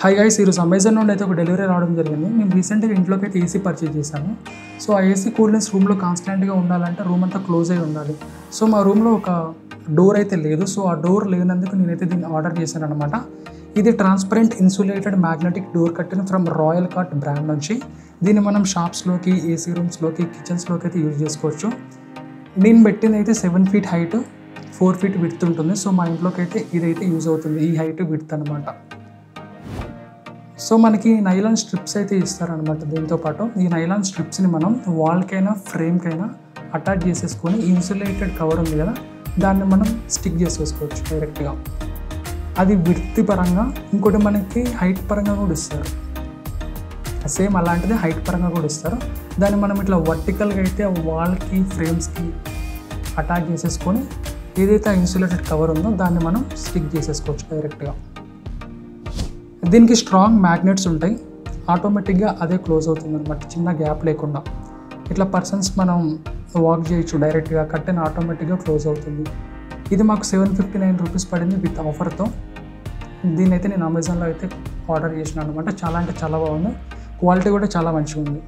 Hi guys, ఈరోజు Amazon నుండి అయితే ఒక డెలివరీ రావడం జరిగింది. మేము రీసెంట్గా ఇంట్లోకి అయితే ఏసీ పర్చేజ్ చేశాము. సో ఆ ఏసీ కూలెన్స్ రూమ్లో కాన్స్టెంట్గా ఉండాలంటే రూమ్ అంతా క్లోజ్ అయి ఉండాలి. సో మా రూమ్లో ఒక డోర్ అయితే లేదు. సో ఆ డోర్ లేనందుకు నేనైతే దీన్ని ఆర్డర్ చేశాను అనమాట. ఇది transparent insulated magnetic door curtain from royal cart brand నుంచి. దీన్ని మనం షాప్స్లోకి, ఏసీ రూమ్స్లోకి, కిచెన్స్లోకి అయితే యూజ్ చేసుకోవచ్చు. నేను పెట్టింది అయితే 7 feet హైట్, 4 feet విడ్త్ ఉంటుంది. సో మా ఇంట్లోకి అయితే ఇదైతే యూజ్ అవుతుంది, ఈ హైట్ విడ్త్ అనమాట. సో మనకి నైలాన్ స్ట్రిప్స్ అయితే ఇస్తారనమాట. దీంతోపాటు ఈ నైలాన్ స్ట్రిప్స్ని మనం వాల్కైనా ఫ్రేమ్కైనా అటాచ్ చేసేసుకొని ఇన్సులేటెడ్ కవర్ ఉంది కదా, దాన్ని మనం స్టిక్ చేసేసుకోవచ్చు డైరెక్ట్గా. అది విడ్త్ పరంగా, ఇంకోటి మనకి హైట్ పరంగా కూడా ఇస్తారు. సేమ్ అలాంటిది హైట్ పరంగా కూడా ఇస్తారు. దాన్ని మనం ఇట్లా వర్టికల్గా అయితే వాల్కి, ఫ్రేమ్స్కి అటాచ్ చేసేసుకొని ఏదైతే ఇన్సులేటెడ్ కవర్ ఉందో దాన్ని మనం స్టిక్ చేసేసుకోవచ్చు డైరెక్ట్గా. దీనికి స్ట్రాంగ్ మ్యాగ్నెట్స్ ఉంటాయి, ఆటోమేటిక్గా అదే క్లోజ్ అవుతుంది అనమాట, చిన్న గ్యాప్ లేకుండా. ఇట్లా పర్సన్స్ మనం వాక్ చేయొచ్చు డైరెక్ట్గా, కర్టెన్ ఆటోమేటిక్గా క్లోజ్ అవుతుంది. ఇది మాకు 759 రూపీస్ పడింది విత్ ఆఫర్తో. దీన్ని అయితే నేను అమెజాన్లో అయితే ఆర్డర్ చేసినాను అనమాట. చాలా అంటే చాలా బాగుంది, క్వాలిటీ కూడా చాలా మంచిగా ఉంది.